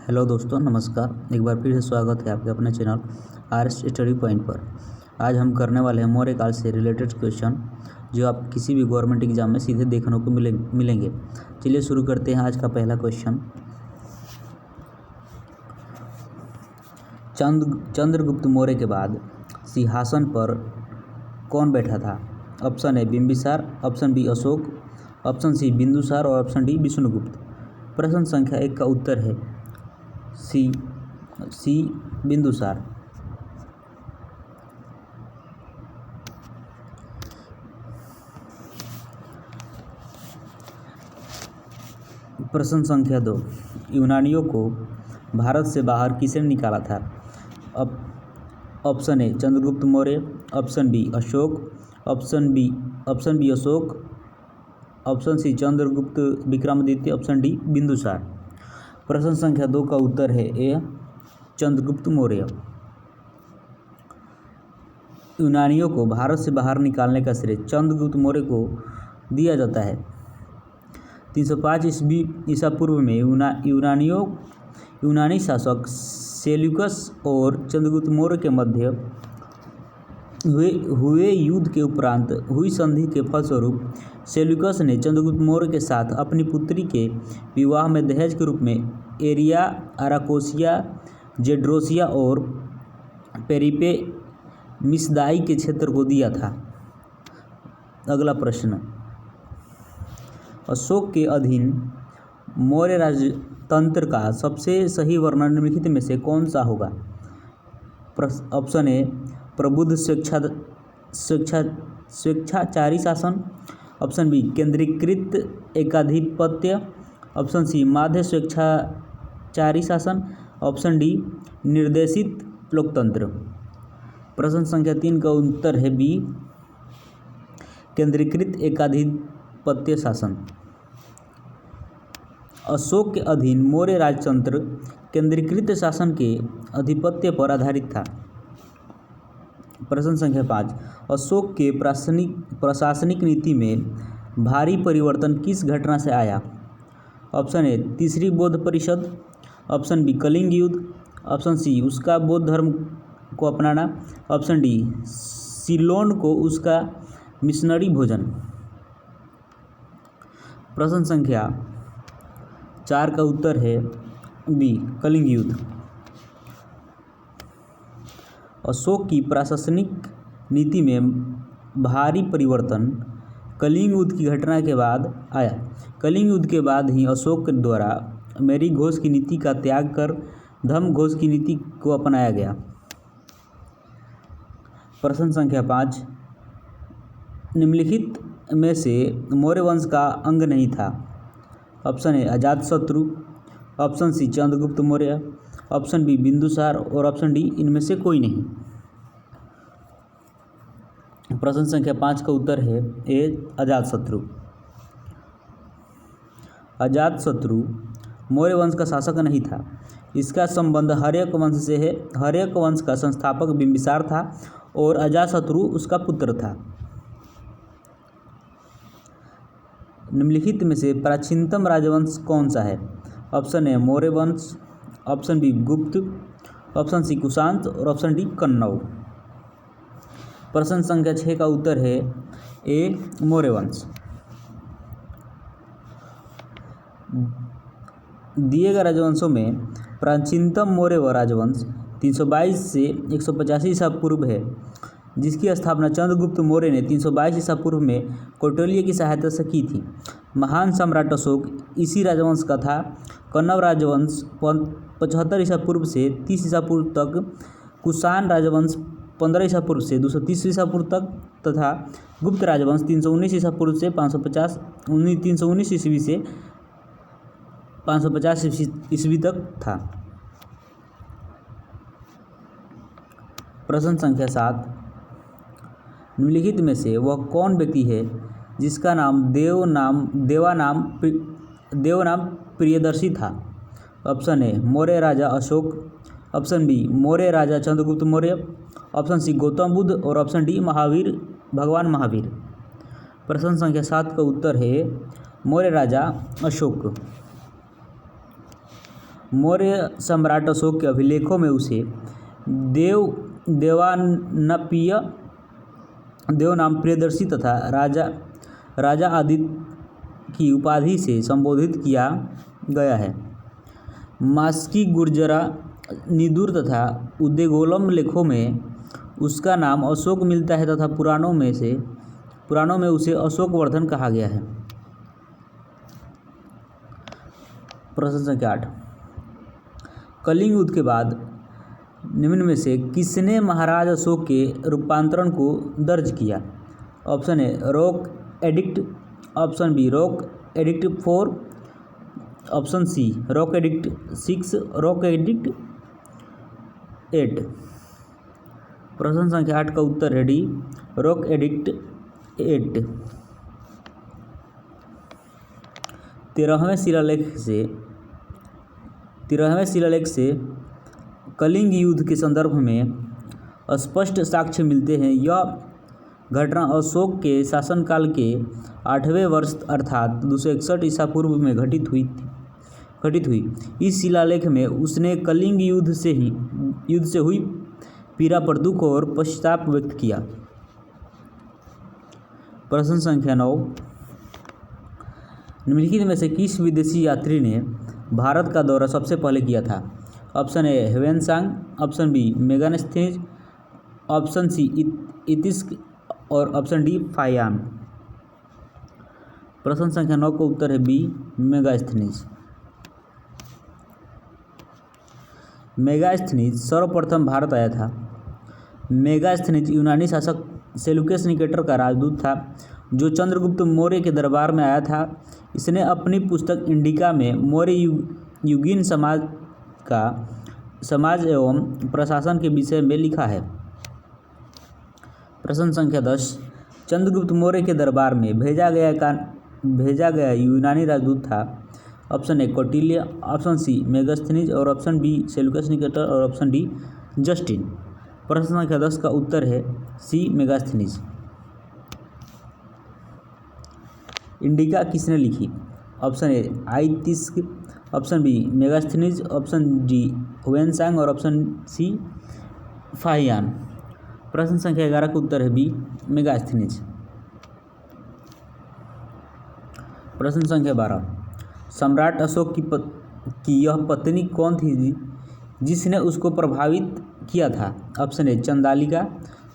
Hello दोस्तों, नमस्कार। एक बार फिर से स्वागत है आपके अपने चैनल आरएस स्टडी पॉइंट पर। आज हम करने वाले हैं मौर्य काल से रिलेटेड क्वेश्चन जो आप किसी भी गवर्नमेंट एग्जाम में सीधे देखने को मिलेंगे। चलिए शुरू करते हैं आज का पहला क्वेश्चन। चंद्रगुप्त मौर्य के बाद सिंहासन पर कौन बैठा था? Option A Bimbisara, option B Ashoka, option C Bindusara और ऑप्शन डी विष्णुगुप्त। प्रश्न संख्या 1 का उत्तर है सी बिंदुसार। प्रश्न संख्या 2, यूनानियों को भारत से बाहर किसने निकाला था? Option A Chandragupta Maurya, option B Ashoka, option B Ashoka, option C Chandragupta Vikramaditya, option D Bindusara. प्रश्न संख्या 2 का उत्तर है ए चंद्रगुप्त मौर्य। यूनानियों को भारत से बाहर निकालने का श्रेय चंद्रगुप्त मौर्य को दिया जाता है। 305 ईसा पूर्व में यूनानी शासक सेल्यूकस और चंद्रगुप्त मौर्य के मध्य हुए युद्ध के उपरांत हुई संधि के फलस्वरूप सेल्यूकस ने चंद्रगुप्त मौर्य के साथ अपनी पुत्री के विवाह में दहेज के रूप में एरिया, अराकोसिया, जेड्रोसिया और पेरिपे मिसदाई के क्षेत्र को दिया था। अगला प्रश्न, अशोक के अधीन मौर्य राजतंत्र का सबसे सही वर्णन निम्नलिखित में से कौन सा होगा? ऑप्शन ए प्रबुद्ध स्वेच्छाचारी शासन, ऑप्शन बी केंद्रीकृत एकाधिपत्य, ऑप्शन सी माध्य स्वेच्छाचारी शासन, ऑप्शन डी निर्देशित लोकतंत्र। प्रश्न संख्या 3 का उत्तर है बी केंद्रीकृत एकाधिपत्य शासन। अशोक के अधीन मौर्य राजतंत्र केंद्रीकृत शासन के आधिपत्य पर आधारित था। प्रश्न संख्या 5, अशोक के प्रशासनिक नीति में भारी परिवर्तन किस घटना से आया? ऑप्शन ए तीसरी बौद्ध परिषद, ऑप्शन बी कलिंग युद्ध, ऑप्शन सी उसका बौद्ध धर्म को अपनाना, ऑप्शन डी सिलोन को उसका मिशनरी भोजन। प्रश्न संख्या 4 का उत्तर है बी कलिंग युद्ध। अशोक की प्रशासनिक नीति में भारी परिवर्तन कलिंग युद्ध की घटना के बाद आया। कलिंग युद्ध के बाद ही अशोक द्वारा मेरी घोष की नीति का त्याग कर धम्म घोष की नीति को अपनाया गया। प्रश्न संख्या 5, निम्नलिखित में से मौर्य वंश का अंग नहीं था? Option A Ajatashatru, option C Chandragupta Maurya, option B Bindusara और ऑप्शन डी इनमें से कोई नहीं। प्रश्न संख्या 5 का उत्तर है ए अजातशत्रु। अजातशत्रु मौर्य वंश का शासक नहीं था। इसका संबंध हर्यक वंश से है। हर्यक वंश का संस्थापक बिंबिसार था और अजातशत्रु उसका पुत्र था। निम्नलिखित में से प्राचीनतम राजवंश कौन सा है? ऑप्शन ए मौर्य वंश, ऑप्शन बी गुप्त, ऑप्शन सी कुषाण और ऑप्शन डी कन्नौ। प्रश्न संख्या 6 का उत्तर है ए मौर्य वंश। दिए गए राजवंशों में प्राचीनतम मौर्य राजवंश 322 से 185 ईसा पूर्व है, जिसकी स्थापना चंद्रगुप्त मौर्य ने 322 ईसा पूर्व में कौटिल्य की सहायता से की थी। महान सम्राट अशोक इसी राजवंश का था। कन्नौ राजवंश 75 ईसा पूर्व से 30 ईसा पूर्व तक, कुषाण राजवंश 15 ईसा पूर्व से 230 ईसा पूर्व तक तथा गुप्त राजवंश 319 ईसा पूर्व से 319 ईस्वी से 550 ईस्वी तक था। प्रश्न संख्या 7, निम्नलिखित में से वह कौन व्यक्ति है जिसका नाम देवानाम प्रियदर्शी था? ऑप्शन ए मौर्य राजा अशोक, ऑप्शन बी मौर्य राजा चंद्रगुप्त मौर्य, ऑप्शन सी गौतम बुद्ध और ऑप्शन डी भगवान महावीर। प्रश्न संख्या 7 का उत्तर है मौर्य राजा अशोक। मौर्य सम्राट अशोक के अभिलेखों में उसे देवनाम प्रियदर्शी तथा राजा आदित्य की उपाधि से संबोधित किया गया है। मास्की गुर्जरा निदुर तथा उद्देगोलम लेखों में उसका नाम अशोक मिलता है तथा पुराणों में उसे अशोकवर्धन कहा गया है। प्रश्न संख्या 8, कलिंग युद्ध के बाद निम्न में से किसने महाराज अशोक के रूपांतरण को दर्ज किया? Option A rock edict, option B rock edict 4, option C rock edict 6, rock edict 8। प्रश्न संख्या 8 का उत्तर है डी, रॉक एडिक्ट 8। 13वें शिलालेख से कलिंग युद्ध के संदर्भ में स्पष्ट साक्ष्य मिलते हैं। यह घटना अशोक के शासनकाल के 8वें वर्ष अर्थात 261 ईसा पूर्व में घटित हुई। इस शिलालेख में उसने कलिंग युद्ध से हुई पीड़ा पर दुख और पश्चाताप व्यक्त किया। प्रश्न संख्या 9, निम्नलिखित में से किस विदेशी यात्री ने भारत का दौरा सबसे पहले किया था? Option A Hiuen Tsang, option B Megasthenes, option C इतिस्क और ऑप्शन डी फाहियान। प्रश्न संख्या 9 का उत्तर है बी मेगास्थनीज। मेगास्थनीज सर्वप्रथम भारत आया था। मेगास्थनीज यूनानी शासक सेल्यूकस निकेटर का राजदूत था जो चंद्रगुप्त मौर्य के दरबार में आया था। इसने अपनी पुस्तक इंडिका में मौर्य युगीन समाज एवं प्रशासन के विषय में लिखा है। प्रश्न संख्या 10, चंद्रगुप्त मौर्य के दरबार में भेजा गया यूनानी राजदूत था। Option A Kautilya, option C Megasthenes और ऑप्शन बी सेल्यूकस निकेटर और ऑप्शन डी जस्टिन। प्रश्न संख्या 10 का उत्तर है सी मेगास्थनीज। इंडिका किसने लिखी? ऑप्शन ए आइतिस्क, option B Megasthenes, option D Hiuen Tsang और ऑप्शन सी फाहियान। प्रश्न संख्या 11 का उत्तर है बी मेगास्थनीज। प्रश्न संख्या 12, सम्राट अशोक की यह पत्नी कौन थी जिसने उसको प्रभावित किया था? Option A Chandalika,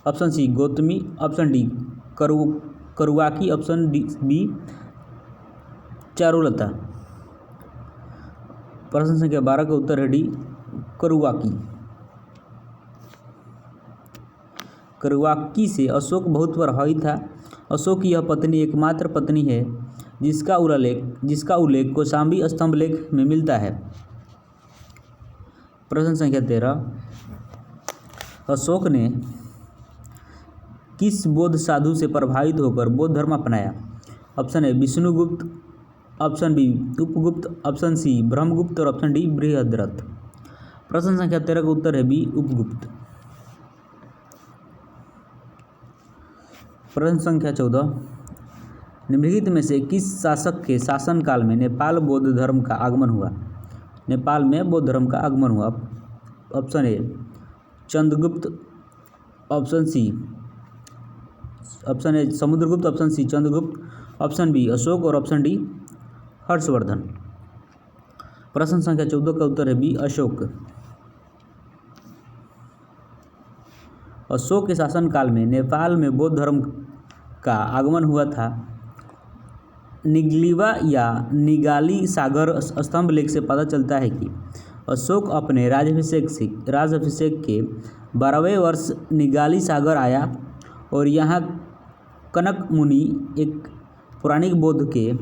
option C Gautami, option D Karuvaki, option B Charulata. प्रश्न संख्या 12 का उत्तर है डी करुवाकी। करुवाकी से अशोक बहुत प्रभावित था। अशोक की यह पत्नी एकमात्र पत्नी है जिसका उल्लेख कौशाम्बी स्तंभलेख में मिलता है। प्रश्न संख्या 13, अशोक ने किस बौद्ध साधु से प्रभावित होकर बौद्ध धर्म अपनाया? Option A Vishnugupta, option B Upagupta, option C Brahmagupta और ऑप्शन डी बृहद्रथ। प्रश्न संख्या 13 का उत्तर है बी उपगुप्त। प्रश्न संख्या 14, निम्नलिखित में से किस शासक के शासनकाल में नेपाल बौद्ध धर्म का आगमन हुआ? नेपाल में बौद्ध धर्म का आगमन हुआ। Option A Chandragupta, option A Samudragupta, option C Chandragupta, option B Ashoka और ऑप्शन डी हर्षवर्धन। प्रश्न संख्या 14 का उत्तर है बी अशोक। अशोक के शासनकाल में नेपाल में बौद्ध धर्म का आगमन हुआ था। निगलिवा या निगाली सागर स्तंभ लेख से पता चलता है कि अशोक अपने राज्याभिषेक के 12वें वर्ष निगाली सागर आया और यहाँ कनक मुनि एक पौराणिक बौद्ध के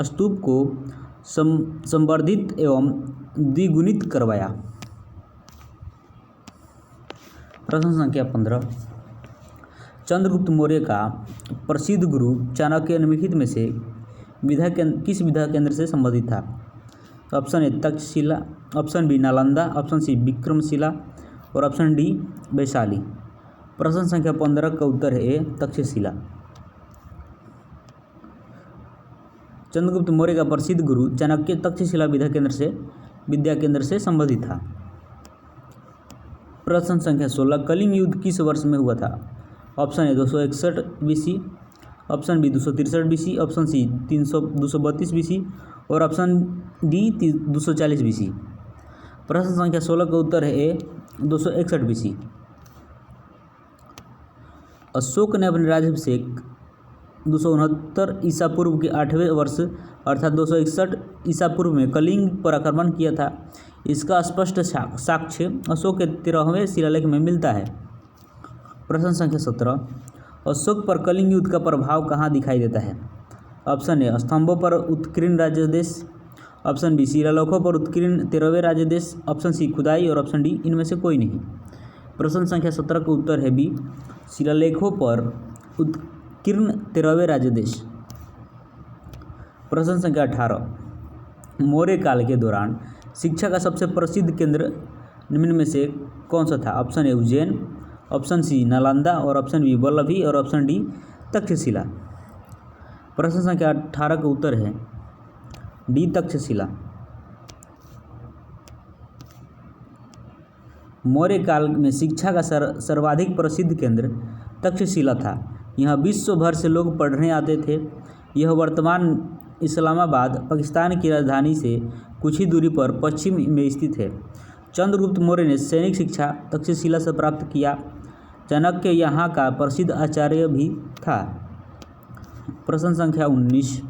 स्तूप को संवर्धित एवं द्विगुणित करवाया। प्रश्न संख्या 15, चंद्रगुप्त मौर्य का प्रसिद्ध गुरु चाणक्य निम्नलिखित में से किस विद्या केंद्र से संबंधित था? Option A Takshashila, option B Nalanda, option C Vikramashila और ऑप्शन डी वैशाली। प्रश्न संख्या 15 का उत्तर है ए तक्षशिला। चंद्रगुप्त मौर्य का प्रसिद्ध गुरु चाणक्य तक्षशिला विद्या केंद्र से विद्या केंद्र से संबंधित था। प्रश्न संख्या 16, कलिंग युद्ध किस वर्ष में हुआ था? Option A 261 BC, option B 263 BC, option C 232 BC और ऑप्शन डी 240 BC। प्रश्न संख्या 16 का उत्तर है ए 261 BC। अशोक ने अपने राज्याभिषेक 269 ईसा पूर्व के 8वें वर्ष अर्थात 261 ईसा पूर्व में कलिंग पर आक्रमण किया था। इसका स्पष्ट साक्ष्य अशोक के 13वें शिलालेख में मिलता है। प्रश्न संख्या 17, अशोक पर कलिंग युद्ध का प्रभाव कहाँ दिखाई देता है? ऑप्शन ए स्तंभों पर उत्कीर्ण राज्यादेश, ऑप्शन बी शिलालेखों पर उत्कीर्ण 13वें राज्यादेश, ऑप्शन सी खुदाई और ऑप्शन डी इनमें से कोई नहीं। प्रश्न संख्या 17 का उत्तर है बी शिलालेखों पर उत्कीर्ण 13वें राज्यादेश। प्रश्न संख्या 18, मौर्य काल के दौरान शिक्षा का सबसे प्रसिद्ध केंद्र निम्न में से कौन सा था? Option A Ujjain, option C Nalanda और ऑप्शन बी वल्लभी और ऑप्शन डी तक्षशिला। प्रश्न संख्या 18 का उत्तर है डी तक्षशिला। मौर्य काल में शिक्षा का सर्वाधिक प्रसिद्ध केंद्र तक्षशिला था। यहाँ विश्व भर से लोग पढ़ने आते थे। यह वर्तमान इस्लामाबाद पाकिस्तान की राजधानी से कुछ ही दूरी पर पश्चिम में स्थित है। चंद्रगुप्त मौर्य ने सैनिक शिक्षा तक्षशिला से प्राप्त किया। चाणक्य यहाँ का प्रसिद्ध आचार्य भी था। प्रश्न संख्या 19,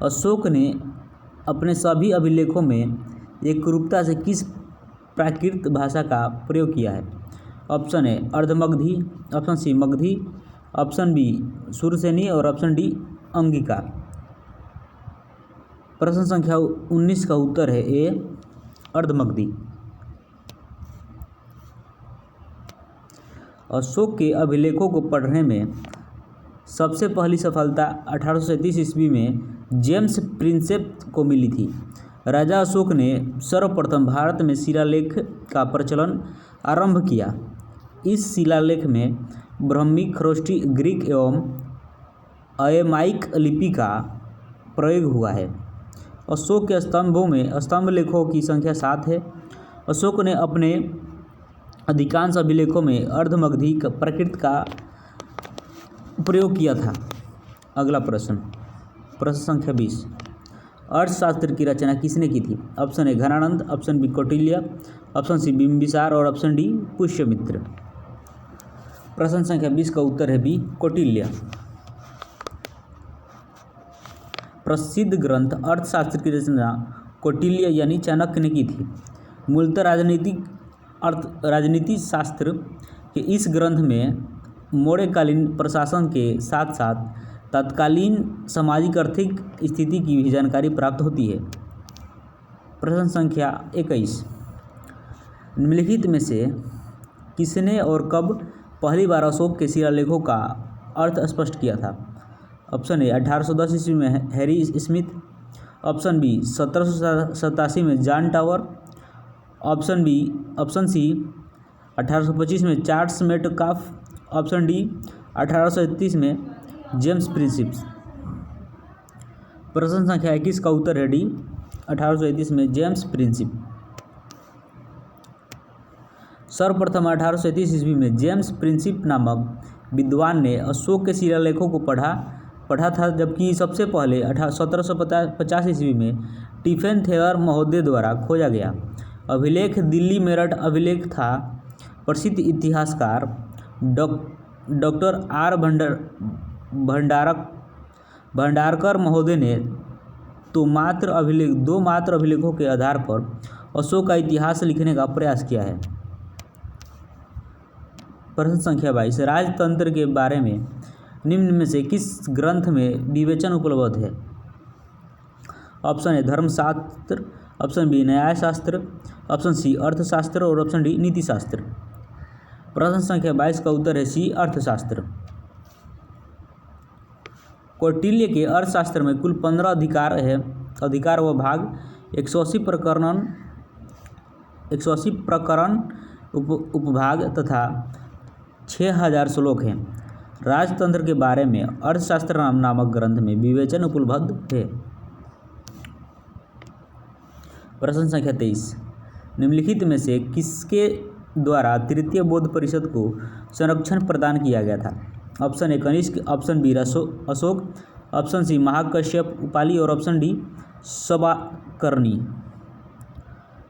अशोक ने अपने सभी अभिलेखों में एकरूपता से किस प्राकृत भाषा का प्रयोग किया है? Option A Ardhamagadhi, option C Magadhi, option B Sauraseni और ऑप्शन डी अंगिका। प्रश्न संख्या 19 का उत्तर है ए अर्धमगधी। अशोक के अभिलेखों को पढ़ने में सबसे पहली सफलता 1837 ईस्वी में जेम्स प्रिंसेप को मिली थी। राजा अशोक ने सर्वप्रथम भारत में शिलालेख का प्रचलन आरंभ किया। इस शिलालेख में ब्राह्मी, खरोष्टी, ग्रीक एवं अयमाइक लिपि का प्रयोग हुआ है। अशोक के स्तंभों में स्तंभ लेखों की संख्या 7 है। अशोक ने अपने अधिकांश अभिलेखों में अर्धमगधी प्राकृत का प्रयोग किया था। अगला प्रश्न, प्रश्न संख्या 20, अर्थशास्त्र की रचना किसने की थी? Option A Ghanananda, option B Kautilya, option C Bimbisara और ऑप्शन डी पुष्यमित्र। प्रश्न संख्या 20 का उत्तर है बी कौटिल्य। प्रसिद्ध ग्रंथ अर्थशास्त्र की रचना कौटिल्य यानी चाणक्य ने की थी। मूलतः राजनीति शास्त्र के इस ग्रंथ में मौर्यकालीन प्रशासन के साथ साथ तत्कालीन सामाजिक आर्थिक स्थिति की भी जानकारी प्राप्त होती है। प्रश्न संख्या 21, निम्नलिखित में से किसने और कब पहली बार अशोक के शिलालेखों का अर्थ स्पष्ट किया था? ऑप्शन ए 1810 ईस्वी में हैरी स्मिथ, ऑप्शन बी 1787 में जॉन टावर, ऑप्शन सी 1825 में चार्ल्स मेटकाफ, ऑप्शन डी 1831 में जेम्स प्रिंसेप। प्रश्न संख्या 21 का उत्तर है डी 1831 में जेम्स प्रिंसेप। सर्वप्रथम 1837 ईस्वी में जेम्स प्रिंसेप नामक विद्वान ने अशोक के शिलालेखों को पढ़ा था, जबकि सबसे पहले 1750 ईस्वी में टिफेन थेयर महोदय द्वारा खोजा गया अभिलेख दिल्ली मेरठ अभिलेख था। प्रसिद्ध इतिहासकार डॉक्टर आर भंडारकर महोदय ने दो मात्र अभिलेखों के आधार पर अशोक का इतिहास लिखने का प्रयास किया है। प्रश्न संख्या 22, राजतंत्र के बारे में निम्न में से किस ग्रंथ में विवेचन उपलब्ध है? ऑप्शन ए धर्मशास्त्र, ऑप्शन बी न्यायशास्त्र, ऑप्शन सी अर्थशास्त्र और ऑप्शन डी नीतिशास्त्र। प्रश्न संख्या 22 का उत्तर है सी अर्थशास्त्र। कौटिल्य के अर्थशास्त्र में कुल 15 अधिकार व भाग, 180 प्रकरण उपभाग तथा 6000 श्लोक हैं। राजतंत्र के बारे में अर्थशास्त्र नामक ग्रंथ में विवेचन उपलब्ध है। प्रश्न संख्या 23, निम्नलिखित में से किसके द्वारा तृतीय बौद्ध परिषद को संरक्षण प्रदान किया गया था? Option A Kanishka, option B Ashoka, option C Mahakashyap Upali और ऑप्शन डी सबाकर्णी।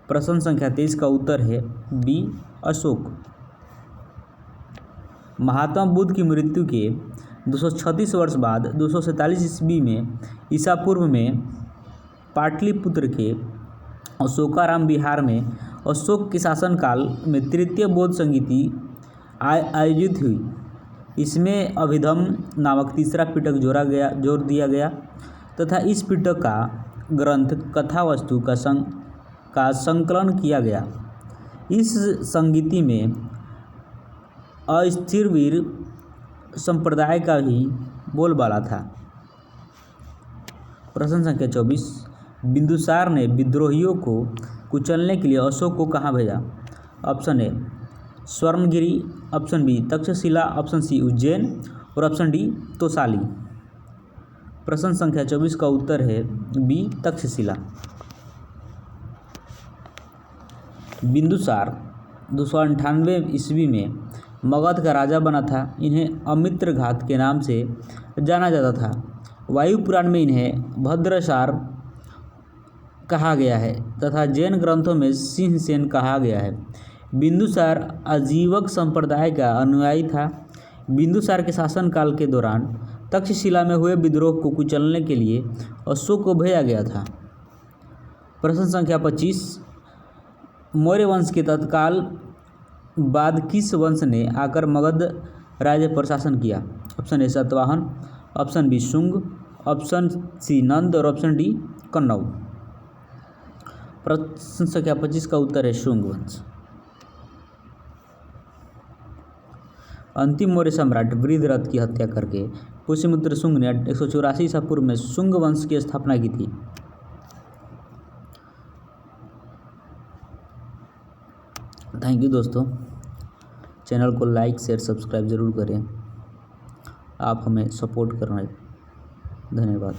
प्रश्न संख्या 23 का उत्तर है बी अशोक। महात्मा बुद्ध की मृत्यु के 236 वर्ष बाद 247 ईस्वी में ईसा पूर्व में पाटलिपुत्र के अशोकाराम विहार में अशोक के शासनकाल में तृतीय बौद्ध संगीति आयोजित हुई। इसमें अभिधम्म नामक तीसरा पिटक जोड़ दिया गया तथा इस पिटक का ग्रंथ कथावस्तु का संकलन किया गया। इस संगीति में अस्थिरवीर संप्रदाय का भी बोलबाला था। प्रश्न संख्या 24, बिंदुसार ने विद्रोहियों को कुचलने के लिए अशोक को कहाँ भेजा? Option A Swarnagiri, option B Taxila, option C Ujjain और ऑप्शन डी तोसाली। प्रश्न संख्या 24 का उत्तर है बी तक्षशिला। बिंदुसार 298 ईस्वी में मगध का राजा बना था। इन्हें अमित्रघात के नाम से जाना जाता था। वायु पुराण में इन्हें भद्रसार कहा गया है तथा जैन ग्रंथों में सिंहसेन कहा गया है। बिंदुसार आजीवक संप्रदाय का अनुयायी था। बिंदुसार के शासनकाल के दौरान तक्षशिला में हुए विद्रोह को कुचलने के लिए अशोक को भेजा गया था। प्रश्न संख्या 25, मौर्य वंश के तत्काल बाद किस वंश ने आकर मगध राज्य पर शासन किया? Option A Satavahana, option B Shunga, option C Nanda और ऑप्शन डी कन्नौ। प्रश्न संख्या 25 का उत्तर है शुंग वंश। अंतिम मौर्य सम्राट वृद्धरथ की हत्या करके पुष्यमित्र शुंग ने 184 ईसा पूर्व में शुंग वंश की स्थापना की थी। थैंक यू दोस्तों, चैनल को लाइक शेयर सब्सक्राइब ज़रूर करें। आप हमें सपोर्ट कर रहे हैं, धन्यवाद।